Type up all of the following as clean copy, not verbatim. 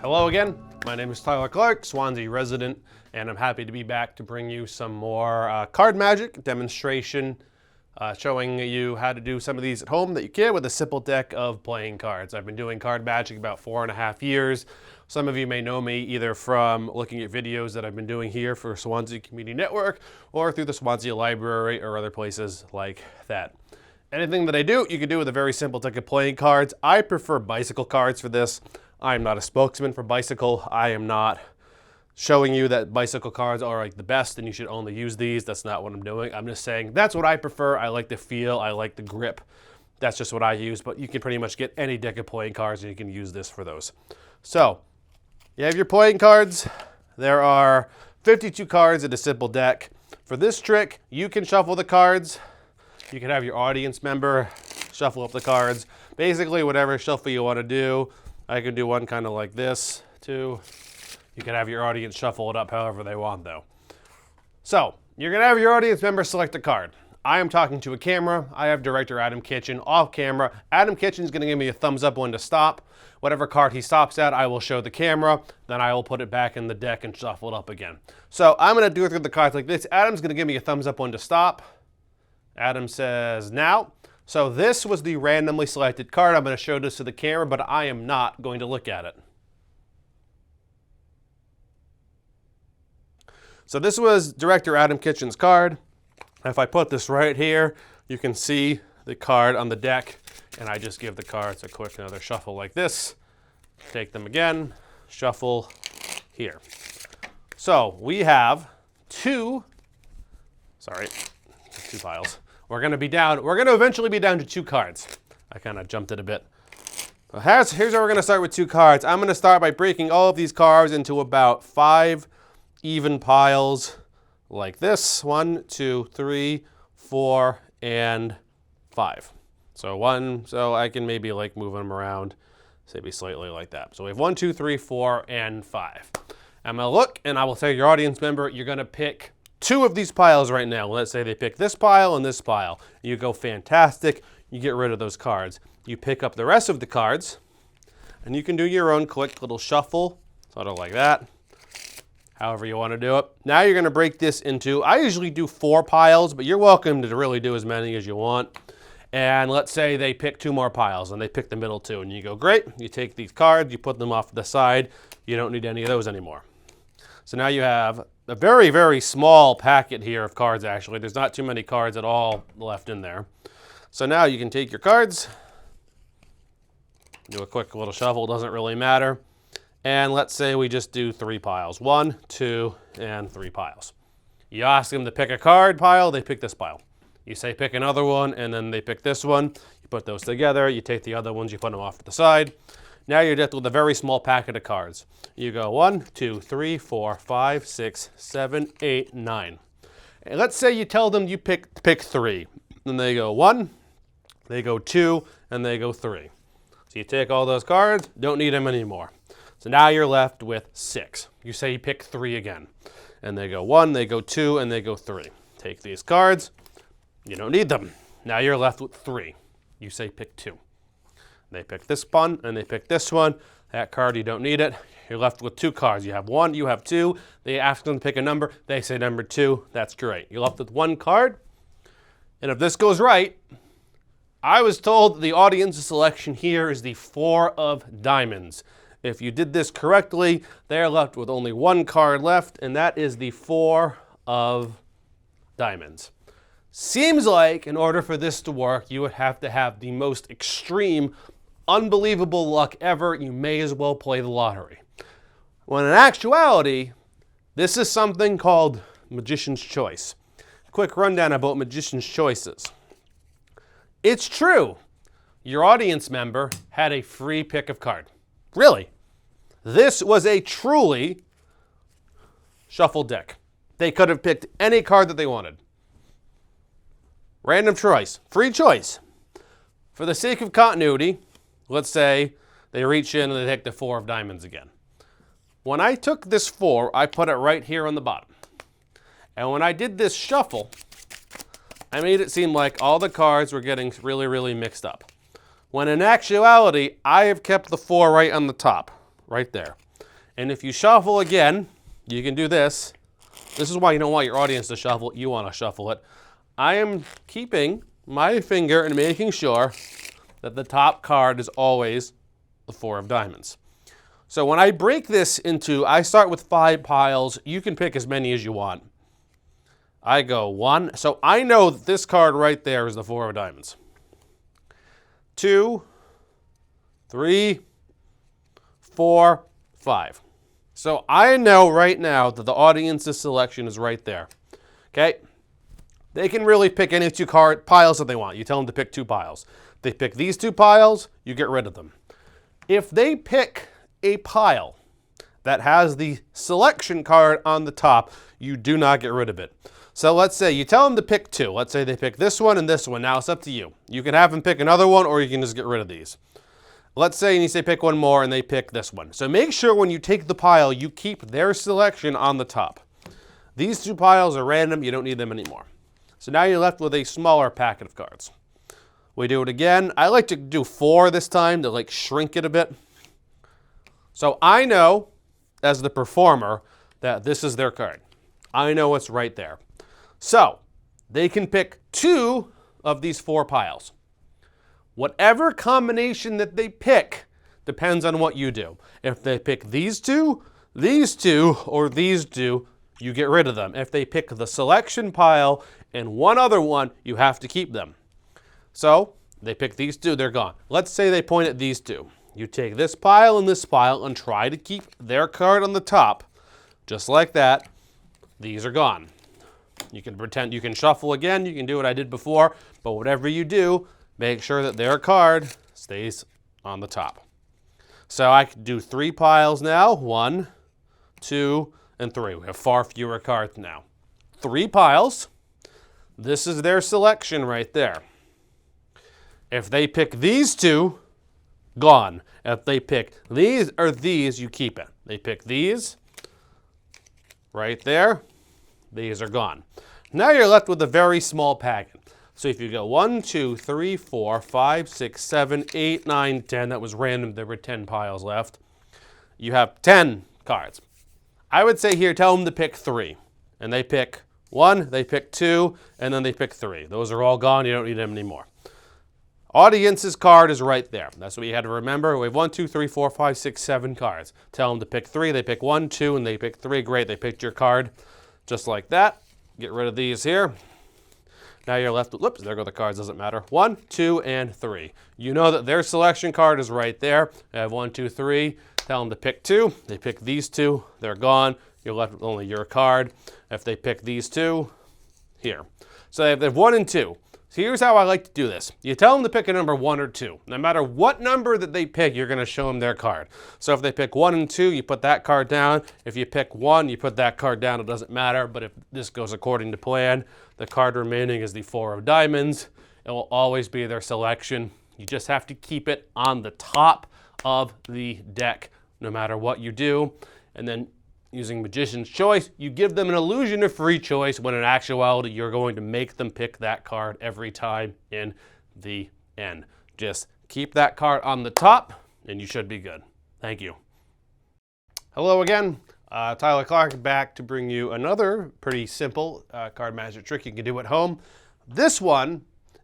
Hello again, my name is Tyler Clark, Swansea resident, and I'm happy to be back to bring you some more card magic demonstration, showing you how to do some of these at home that you can with a simple deck of playing cards. I've been doing card magic about 4.5 years. Some of you may know me either from looking at videos that I've been doing here for Swansea Community Network or through the Swansea Library or other places like that. Anything that I do, you can do with a very simple deck of playing cards. I prefer bicycle cards for this. I'm not a spokesman for bicycle. I am not showing you that bicycle cards are like the best and you should only use these. That's not what I'm doing. I'm just saying that's what I prefer. I like the feel. I like the grip. That's just what I use, but you can pretty much get any deck of playing cards and you can use this for those. So you have your playing cards. There are 52 cards in a simple deck. For this trick, you can shuffle the cards. You can have your audience member shuffle up the cards. Basically, whatever shuffle you want to do. I can do one kind of like this, too. You can have your audience shuffle it up however they want, though. So, you're going to have your audience member select a card. I am talking to a camera. I have director Adam Kitchen off camera. Adam Kitchen is going to give me a thumbs up when to stop. Whatever card he stops at, I will show the camera. Then I will put it back in the deck and shuffle it up again. So, I'm going to do it through the cards like this. Adam's going to give me a thumbs up when to stop. Adam says now. So this was the randomly selected card. I'm going to show this to the camera, but I am not going to look at it. So this was director Adam Kitchen's card. If I put this right here, you can see the card on the deck, and I just give the cards a quick another shuffle like this. Take them again, shuffle here. So we have two piles. We're going to eventually be down to 2 cards. I kind of jumped it a bit. Here's where we're going to start with 2 cards. I'm going to start by breaking all of these cards into about 5 even piles like this. 1, 2, 3, 4, and 5. So I can maybe like move them around, maybe slightly like that. So we have 1, 2, 3, 4, and 5. I'm going to look, and I will tell your audience member, you're going to pick 2 of these piles right now. Let's say they pick this pile and this pile. You go fantastic. You get rid of those cards. You pick up the rest of the cards, and you can do your own quick little shuffle, sort of like that, however you want to do it. Now you're going to break this into, I usually do 4 piles, but you're welcome to really do as many as you want. And let's say they pick 2 more piles, and they pick the middle 2, and you go, great. You take these cards, you put them off to the side. You don't need any of those anymore. So now you have a very, very small packet here of cards, actually. There's not too many cards at all left in there. So now you can take your cards, do a quick little shuffle, doesn't really matter. And let's say we just do 3 piles. 1, 2, and 3 piles. You ask them to pick a card pile, they pick this pile. You say pick another one, and then they pick this one. You put those together, you take the other ones, you put them off to the side. Now you're left with a very small packet of cards. You go 1, 2, 3, 4, 5, 6, 7, 8, 9. And let's say you tell them you pick 3. Then they go 1, they go 2, and they go 3. So you take all those cards, don't need them anymore. So now you're left with 6. You say you pick 3 again. And they go 1, they go 2, and they go 3. Take these cards, you don't need them. Now you're left with 3. You say pick 2. They pick this one, and they pick this one. That card, you don't need it. You're left with 2 cards. You have 1, you have 2. They ask them to pick a number. They say number 2. That's great. You're left with 1 card. And if this goes right, I was told the audience selection here is the 4 of diamonds. If you did this correctly, they're left with only 1 card left, and that is the 4 of diamonds. Seems like in order for this to work, you would have to have the most extreme, unbelievable luck ever. You may as well play the lottery. When in actuality, this is something called Magician's Choice. Quick rundown about Magician's Choices. It's true. Your audience member had a free pick of card. Really. This was a truly shuffled deck. They could have picked any card that they wanted. Random choice, free choice. For the sake of continuity, let's say they reach in and they take the 4 of diamonds again. When I took this 4, I put it right here on the bottom. And when I did this shuffle, I made it seem like all the cards were getting really, really mixed up. When in actuality, I have kept the 4 right on the top, right there. And if you shuffle again, you can do this. This is why you don't want your audience to shuffle. You want to shuffle it. I am keeping my finger and making sure that the top card is always the 4 of diamonds. So when I break this into, I start with 5 piles. You can pick as many as you want. I go 1. So I know that this card right there is the 4 of diamonds. 2, 3, 4, 5. So I know right now that the audience's selection is right there. Okay? They can really pick any 2 piles that they want. You tell them to pick 2 piles. They pick these 2 piles, you get rid of them. If they pick a pile that has the selection card on the top, you do not get rid of it. So let's say you tell them to pick 2. Let's say they pick this one and this one. Now it's up to you. You can have them pick another one, or you can just get rid of these. Let's say you say pick one more and they pick this one. So make sure when you take the pile, you keep their selection on the top. These 2 piles are random. You don't need them anymore. So now you're left with a smaller packet of cards. We do it again. I like to do 4 this time to like shrink it a bit. So I know, as the performer, that this is their card. I know it's right there. So they can pick 2 of these 4 piles. Whatever combination that they pick depends on what you do. If they pick these 2, or these 2, you get rid of them. If they pick the selection pile and one other one, you have to keep them. So they pick these 2, they're gone. Let's say they point at these 2. You take this pile and try to keep their card on the top. Just like that, these are gone. You can pretend, you can shuffle again, you can do what I did before, but whatever you do, make sure that their card stays on the top. So I can do 3 piles now. 1, 2, and 3. We have far fewer cards now. 3 piles. This is their selection right there. If they pick these 2, gone. If they pick these or these, you keep it. They pick these right there. These are gone. Now you're left with a very small packet. So if you go 1, 2, 3, 4, 5, 6, 7, 8, 9, 10, that was random, there were 10 piles left. You have 10 cards. I would say here, tell them to pick 3. And they pick 1, they pick 2, and then they pick 3. Those are all gone, you don't need them anymore. Audience's card is right there. That's what you had to remember. We have 1, 2, 3, 4, 5, 6, 7 cards. Tell them to pick 3, they pick 1, 2, and they pick 3. Great, they picked your card. Just like that. Get rid of these here. Now you're left with, whoops, there go the cards, doesn't matter. 1, 2, and 3. You know that their selection card is right there. I have 1, 2, 3. Tell them to pick 2. They pick these 2. They're gone. You're left with only your card. If they pick these 2, here. So they have 1 and 2. So here's how I like to do this. You tell them to pick a number 1 or 2. No matter what number that they pick, you're going to show them their card. So if they pick 1 and 2, you put that card down. If you pick 1, you put that card down. It doesn't matter. But if this goes according to plan, the card remaining is the 4 of diamonds. It will always be their selection. You just have to keep it on the top of the deck, no matter what you do. And then using Magician's Choice, you give them an illusion of free choice when in actuality you're going to make them pick that card every time in the end. Just keep that card on the top and you should be good. Thank you. Hello again. Tyler Clark back to bring you another pretty simple card magic trick you can do at home. This one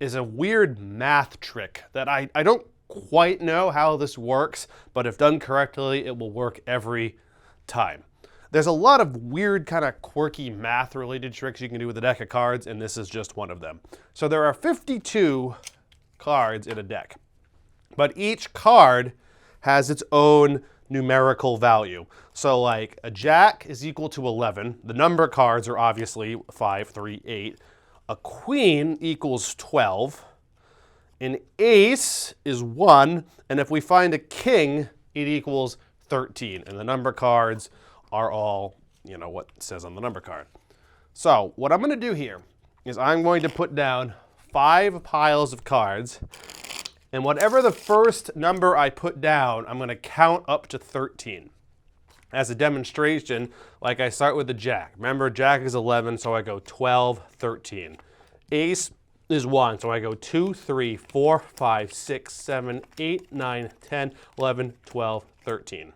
is a weird math trick that I don't quite know how this works, but if done correctly, it will work every time. There's a lot of weird kind of quirky math related tricks you can do with a deck of cards, and this is just one of them. So there are 52 cards in a deck, but each card has its own numerical value. So like a jack is equal to 11. The number cards are obviously 5, 3, 8. A queen equals 12. An ace is 1. And if we find a king, it equals 13. And the number cards are all, you know, what it says on the number card. So what I'm going to do here is I'm going to put down 5 piles of cards. And whatever the first number I put down, I'm going to count up to 13. As a demonstration, like I start with the jack. Remember, jack is 11, so I go 12, 13. Ace is 1, so I go 2, 3, 4, 5, 6, 7, 8, 9, 10, 11, 12, 13.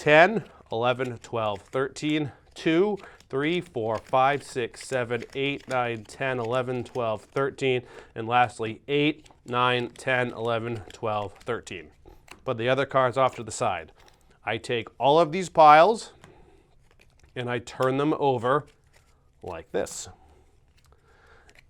10, 11, 12, 13, 2, 3, 4, 5, 6, 7, 8, 9, 10, 11, 12, 13, and lastly 8, 9, 10, 11, 12, 13. Put the other cards off to the side. I take all of these piles and I turn them over like this.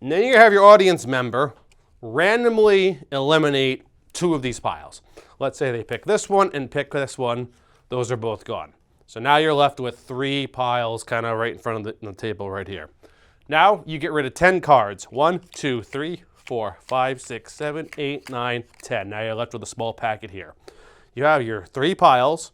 And then you have your audience member randomly eliminate 2 of these piles. Let's say they pick this one and pick this one. Those are both gone. So now you're left with 3 piles kind of right in front of the table right here. Now you get rid of 10 cards. 1, 2, 3, 4, 5, 6, 7, 8, 9, 10. Now you're left with a small packet here. You have your 3 piles.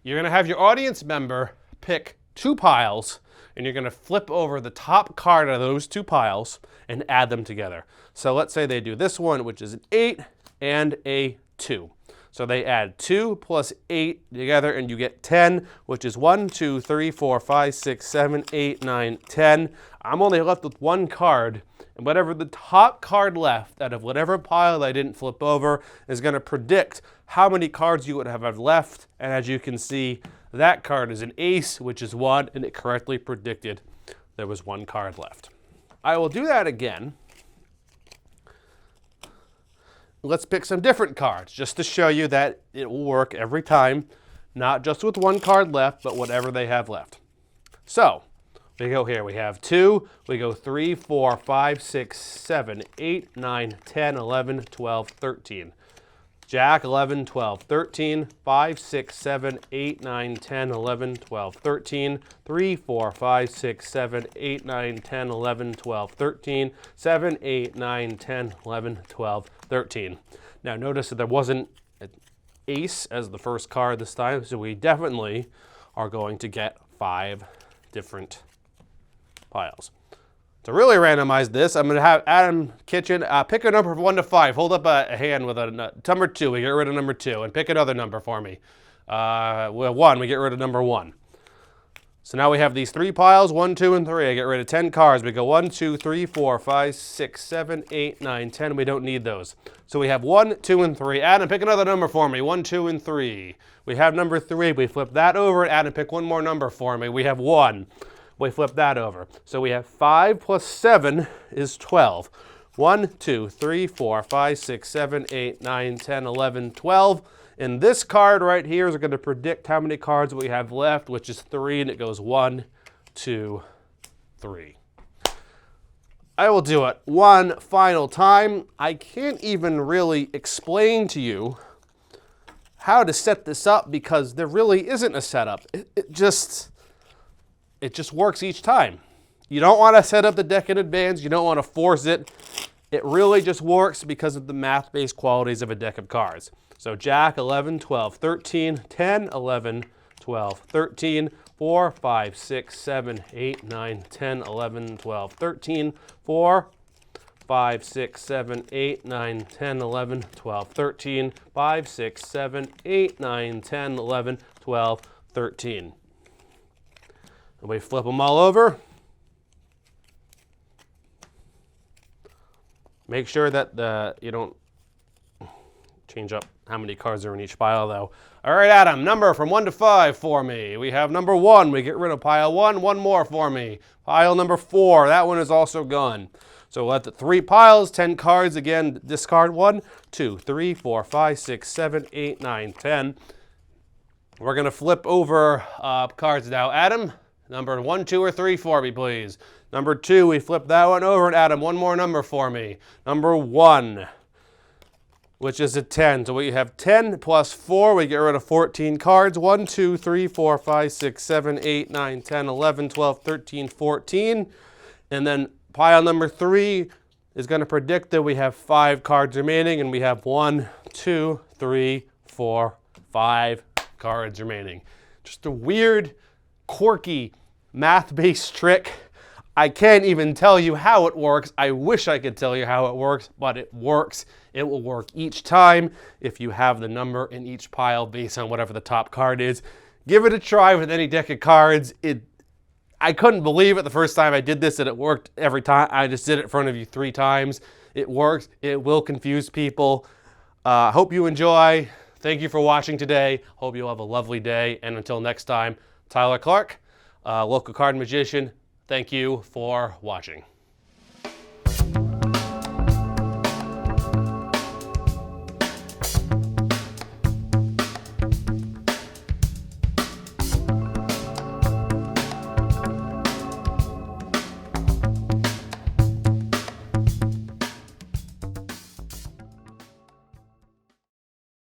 You're going to have your audience member pick 2 piles, and you're going to flip over the top card of those 2 piles and add them together. So let's say they do this one, which is an 8 and a 2. So they add 2 plus 8 together, and you get 10, which is 1, 2, 3, 4, 5, 6, 7, 8, 9, 10. I'm only left with 1 card, and whatever the top card left out of whatever pile I didn't flip over is going to predict how many cards you would have left. And as you can see, that card is an ace, which is 1, and it correctly predicted there was 1 card left. I will do that again. Let's pick some different cards just to show you that it will work every time, not just with 1 card left, but whatever they have left. So we go here, we have 2, we go 3, 4, 5, 6, 7, 8, 9, 10, 11, 12, 13. Jack, 11, 12, 13, 5, 6, 7, 8, 9, 10, 11, 12, 13, 3, 4, 5, 6, 7, 8, 9, 10, 11, 12, 13, 7, 8, 9, 10, 11, 12, 13. Now notice that there wasn't an ace as the first card this time, so we definitely are going to get 5 different piles. To really randomize this, I'm going to have Adam Kitchen pick a number from 1 to 5. Hold up a hand with a number 2. We get rid of number 2. And pick another number for me. 1. We get rid of number 1. So now we have these 3 piles, 1, 2, and 3. I get rid of 10 cards. We go 1, 2, 3, 4, 5, 6, 7, 8, 9, 10. We don't need those. So we have 1, 2, and 3. Adam, pick another number for me. 1, 2, and 3. We have number 3. We flip that over. Adam, pick one more number for me. We have 1. We flip that over. So we have 5 plus 7 is 12. 1, 2, 3, 4, 5, 6, 7, 8, 9, 10, 11, 12. And this card right here is going to predict how many cards we have left, which is 3, and it goes 1, 2, 3. I will do it one final time. I can't even really explain to you how to set this up because there really isn't a setup. It just works each time. You don't want to set up the deck in advance. You don't want to force it. It really just works because of the math-based qualities of a deck of cards. So Jack, 11, 12, 13, 10, 11, 12, 13, 4, 5, 6, 7, 8, 9, 10, 11, 12, 13, 4, 5, 6, 7, 8, 9, 10, 11, 12, 13, 5, 6, 7, 8, 9, 10, 11, 12, 13. And we flip them all over. Make sure that you don't change up how many cards are in each pile, though. All right, Adam, number from 1 to 5 for me. We have number 1. We get rid of pile 1. 1 more for me. Pile number 4. That one is also gone. So we'll have the 3 piles, 10 cards. Again, discard 1, 2, 3, 4, 5, 6, 7, 8, 9, 10. We're going to flip over cards now. Adam, number 1, 2, or 3 for me, please. Number 2, we flip that one over. And Adam, one more number for me. Number 1, which is a 10. So we have 10 plus 4. We get rid of 14 cards. 1, 2, 3, 4, 5, 6, 7, 8, 9, 10, 11, 12, 13, 14. And then pile number 3 is going to predict that we have 5 cards remaining. And we have 1, 2, 3, 4, 5 cards remaining. Just a weird, quirky, math-based trick. I can't even tell you how it works. I wish I could tell you how it works, but it works. It will work each time if you have the number in each pile based on whatever the top card is. Give it a try with any deck of cards. I couldn't believe it the first time I did this that it worked every time. I just did it in front of you 3 times. It works. It will confuse people. Hope you enjoy. Thank you for watching today. Hope you'll have a lovely day. And until next time, Tyler Clark, local card magician, thank you for watching.